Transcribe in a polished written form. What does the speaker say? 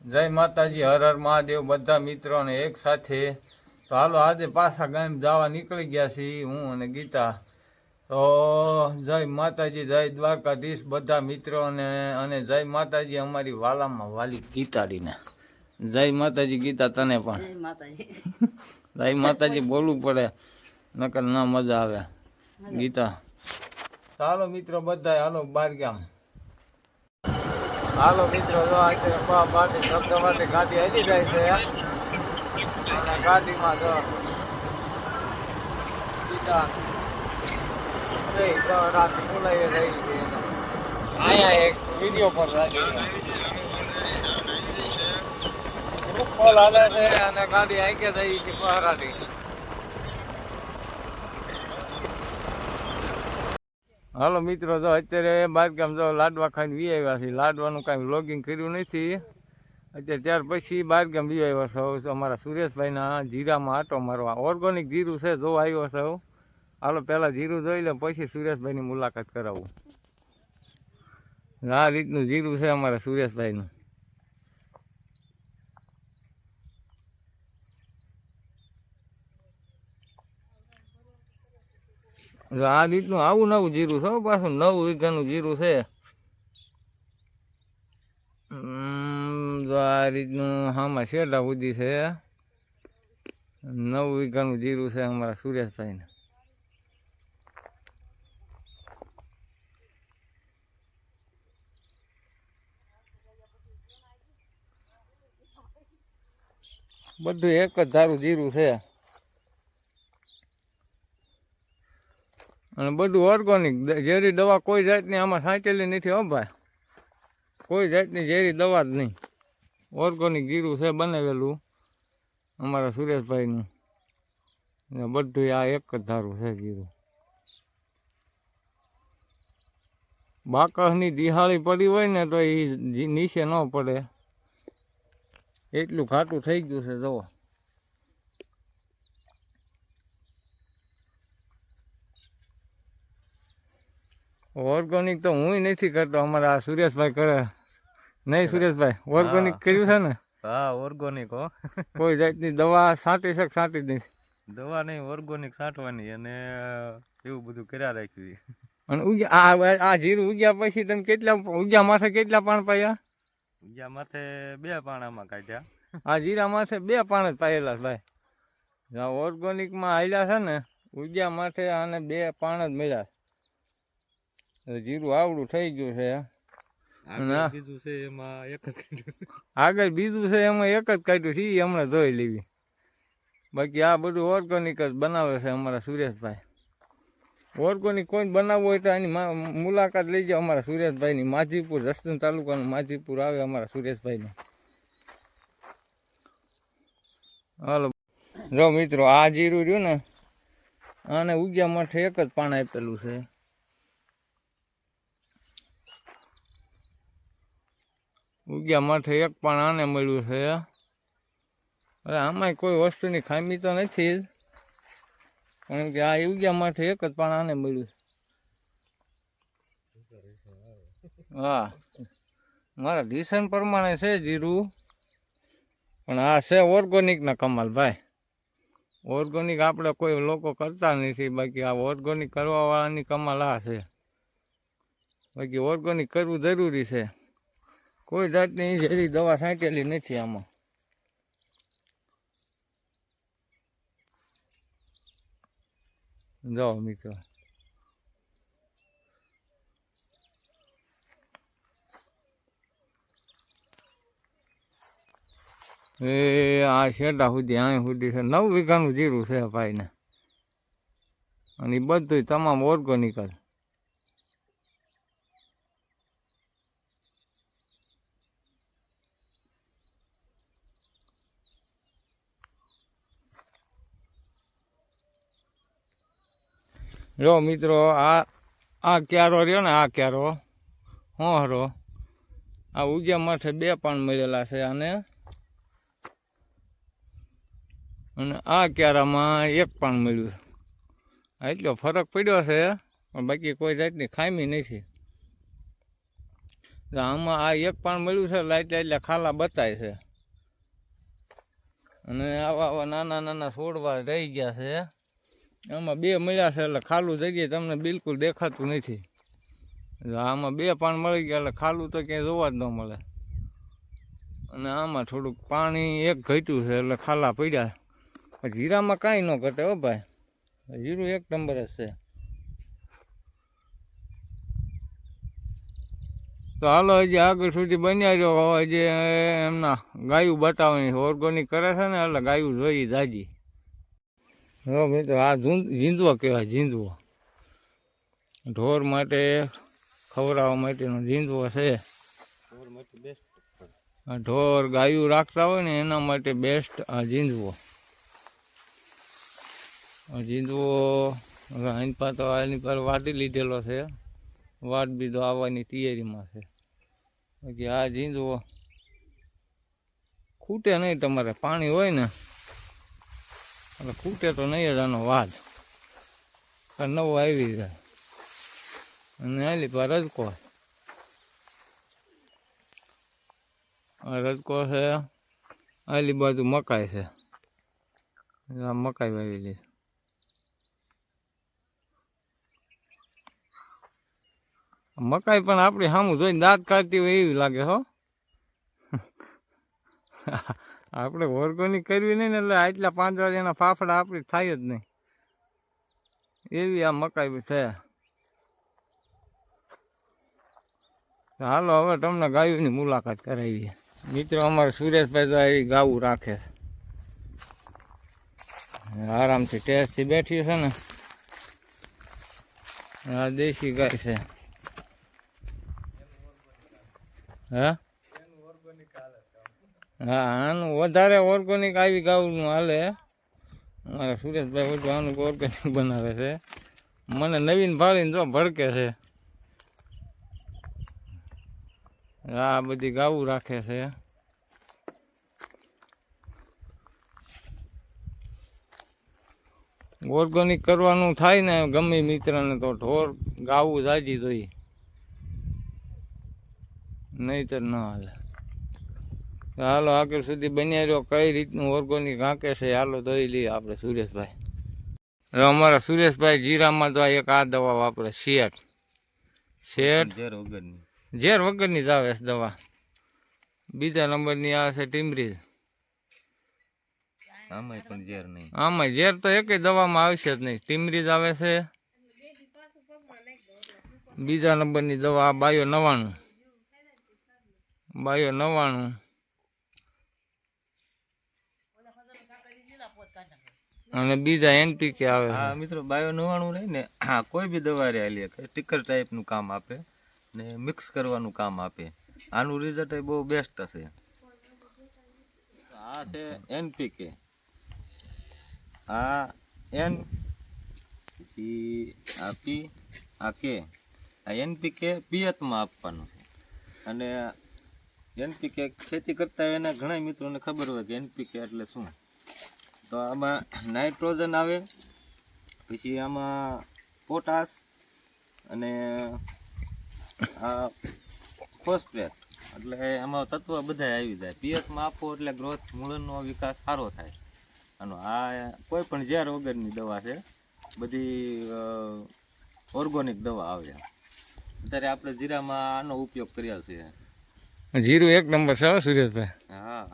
જય માતાજી, હર હર મહાદેવ બધા મિત્રોને એક સાથે. તો હાલો આજે પાછા ગામ જવા નીકળી ગયા છીએ હું અને ગીતા. તો જય માતાજી, જય દ્વારકાધીશ બધા મિત્રોને, અને જય માતાજી અમારી વાલામાં વાલી ગીતાડીને. જય માતાજી ગીતા, તને પણ જય માતાજી. જય માતાજી બોલવું પડે, નકર ના મજા આવે ગીતા. ચાલો મિત્રો બધા હાલો બાર ગામ. હાલો મિત્રો, જો અત્યારે ધબધબાટી ગાડી આવી જાય છે અને ગાડીમાં જો સીધા રાત બોલાવી રહી છે. અહીંયા એક વિડીયો પર ગ્રુપ કોલ હાલે છે અને ગાડી આગે થઈ છે પહરાટી. હાલો મિત્રો, જો અત્યારે બારગામ જો લાડવા ખાઈને વી આવ્યા છે. લાડવાનું કાંઈ વ્લોગિંગ કર્યું નથી અત્યારે, ત્યાર પછી બારગામ વી આવ્યા છો અમારા સુરેશભાઈના જીરામાં આટો મારવા. ઓર્ગોનિક જીરું છે, જો આવ્યો છો. હાલો પહેલાં જીરું જોઈ લે, પછી સુરેશભાઈની મુલાકાત કરાવું. આ રીતનું જીરું છે અમારા સુરેશભાઈનું. આ રીતનું આવું નવું જીરું છે, પાછું 9 વીઘાનું જીરું છે. આ રીતનું આમાં શેડા સુધી છે. 9 વીઘાનું જીરું છે અમારા સુરેશભાઈને. બધું એક જ ધારું જીરું છે અને બધું ઓર્ગોનિક. ઝેરી દવા કોઈ જાતની આમાં છાંટેલી નથી હો ભાઈ, કોઈ જાતની ઝેરી દવા જ નહીં. ઓર્ગોનિક જીરું છે બનાવેલું અમારા સુરેશભાઈનું. બધું આ એક જ ધારું છે જીરું. બાકસની દિહાળી પડી હોય ને તો એ નીચે ન પડે એટલું ઘાટું થઈ ગયું છે. જુઓ ઓર્ગોનિક તો હું નથી કરતો, અમારા સુરેશભાઈ કરે. નહીં સુરેશભાઈ, ઓર્ગોનિક કર્યું છે ને? હા ઓર્ગોનિક હો. કોઈ જાતની દવા છાંટી શક છાંટી નહીં. દવા નહીં, ઓર્ગોનિક છાંટવાની અને એવું બધું કર્યા રાખ્યું. અને આ જીરું ઉગ્યા પછી તમે કેટલા ઉગ્યા માથે કેટલા પાણ પાયા? ઉગ્યા માથે 2 પાણામાં કાઢ્યા. આ જીરા માથે 2 પાણ જ પાયેલા ભાઈ. ઓર્ગોનિકમાં આવેલા છે ને ઉગ્યા માથે આને 2 પાણ જ મળ્યા. જીરું આવડું થઈ ગયું છે. બીજું છે એમાં એક જ કાઢ્યું. આગળ બીજું છે એમાં એક જ કાઢ્યું છે, એ હમણાં જોઈ લેવી. બાકી આ બધું ઓર્ગોનિક જ બનાવે છે અમારા સુરેશભાઈ. ઓર્ગોનિક કોઈ બનાવવું હોય તો એની મુલાકાત લઈ જાઓ અમારા સુરેશભાઈની. માજીપુર, જસદણ તાલુકાનું માજીપુર આવે અમારા સુરેશભાઈનું. હાલો જો મિત્રો, આ જીરું રહ્યું ને આને ઉગ્યા માટે એક જ પાણ આપેલું છે. ઉગ્યા માટે એક પણ આને મળ્યું છે. અરે આમાં કોઈ વસ્તુની ખામી તો નથી જ, કારણ કે આ ઉગ્યા માટે એક જ પણ આને મળ્યું. હા મારા ડિસન પ્રમાણે છે જીરું, પણ આ છે ઓર્ગોનિકના કમાલ ભાઈ. ઓર્ગોનિક આપણે કોઈ લોકો કરતા નથી, બાકી આ ઓર્ગોનિક કરવાવાળાની કમાલ આ છે. બાકી ઓર્ગોનિક કરવું જરૂરી છે. કોઈ જાતની ઝેરી દવા છાંટેલી નથી આમાં. જાઓ મિત્રો, એ આ શેડા સુધી અહીં સુધી છે. 9 વીઘાનું જીરું છે ભાઈને, અને એ બધું તમામ ઓર્ગોનિક જ. જો મિત્રો, આ ક્યારો રહ્યો ને, આ ક્યારો હોહરો, આ ઉગ્યા માથે 2 પાણ મળેલા છે અને આ ક્યારામાં 1 પાણ મળ્યું. એટલો ફરક પડ્યો છે, પણ બાકી કોઈ જાતની ખામી નથી. તો આમાં આ એક પાન મળ્યું છે લાઈટ એટલે ખાલા બતાય છે, અને આવા નાના નાના છોડવા રહી ગયા છે. આમાં 2 મળ્યા છે એટલે ખાલું જગ્યાએ તમને બિલકુલ દેખાતું નથી. આમાં 2 પાન મળી ગયા એટલે ખાલું તો ક્યાંય જોવા જ ન મળે. અને આમાં થોડુંક પાણી એક ઘટ્યું છે એટલે ખાલા પડ્યા. પણ જીરામાં કાંઈ ન ઘટે હો ભાઈ, જીરું એક નંબર જ છે. તો હાલો હજી આગળ સુધી બન્યા રહ્યો. હજી એમના ગાયું બતાવવાની ઓર્ગોનિક કરે છે ને એટલે ગાયું જોઈ જાજી. જો મિત્રો આ ઝીંઝવો કહેવાય, ઝીંઝવો ઢોર માટે ખવડાવવા માટેનો ઝીંઝવો છે. ઢોર ગાયું રાખતા હોય ને એના માટે બેસ્ટ આ ઝીંઝવો. ઝીંઝવો હવે આની પર વાટી લીધેલો છે, વાટ બીજો આવવાની તૈયારીમાં છે. બાકી આ ઝીંઝવો ખૂટે નહીં, તમારે પાણી હોય ને એટલે ખૂટે તો નહીં જ આનો વાદ નવો આવી જાય. અને આલી પર રજકો, આ રજકો છે. આલી બાજુ મકાઈ છે, આ મકાઈ વાવેલી છે. મકાઈ પણ આપણી સામું જોઈને દાંત કાઢતી હોય એવી લાગે હો. આપણે ઓર્ગોનિક કરવી નહીં ને એટલે આટલા 5 એના ફાફડા આપણી થાય જ નહીં એવી આ મકાઈ છે. હાલો હવે તમને ગાયોની મુલાકાત કરાવીએ. મિત્રો અમારે સુરેશભાઈ તો એવી ગાવું રાખે છે, આરામથી ટેસ્ટથી બેઠી છે ને. આ દેશી ગાય છે. હા હા, આનું વધારે ઓર્ગોનિક આવી ગાવું હાલે. અમારા સુરેશભાઈ બધું આનું ઓર્ગેનિક બનાવે છે. મને નવીન ભાળીને જો ભડકે છે. આ બધી ગાવું રાખે છે. ઓર્ગેનિક કરવાનું થાય ને ગમે મિત્રને તો ઢોર ગાવું જાજી જોઈએ, નહીતર ન હાલે. હાલો આગળ સુધી બન્યા રહ્યો. કઈ રીતનું ઓર્ગોનિક હાંકે છે હાલો દઈ લઈએ આપણે સુરેશભાઈ. હવે અમારા સુરેશભાઈ જીરામાં તો એક આ દવા વાપરે, શેઠ ઝેર વગરની જ આવે છે દવા. બીજા નંબરની આવે છે ટીમરીજ. આમાં ઝેર તો એકેય દવામાં આવશે જ નહીં. ટીમરીજ આવે છે. બીજા નંબરની દવા બાયો 99 અને બીજા NPK આવે. હા મિત્રો, બાયો 99 રહી ને, હા કોઈ બી દવા રહી સ્ટીકર ટાઈપનું કામ આપે ને મિક્સ કરવાનું કામ આપે. આનું રિઝલ્ટ બહુ બેસ્ટ હશે. આ છે NPK, આ N પછી આ P આ K. આ NPK પિયતમાં આપવાનું છે. અને NPK ખેતી કરતા હોય એના ઘણા મિત્રોને ખબર હોય કે NPK એટલે શું. તો આમાં નાઇટ્રોજન આવે, પછી આમાં પોટાશ અને આ ફોસ્ફેટ, એટલે આમાં તત્વ બધા આવી જાય. પિયતમાં આપો એટલે ગ્રોથ, મૂળનો વિકાસ સારો થાય. આનો આ કોઈ પણ ઝેર વગરની દવા છે, બધી ઓર્ગોનિક દવા આવે. અત્યારે આપણે જીરામાં આનો ઉપયોગ કર્યા છે. જીરું એક નંબર છે સુરેશભાઈ. હા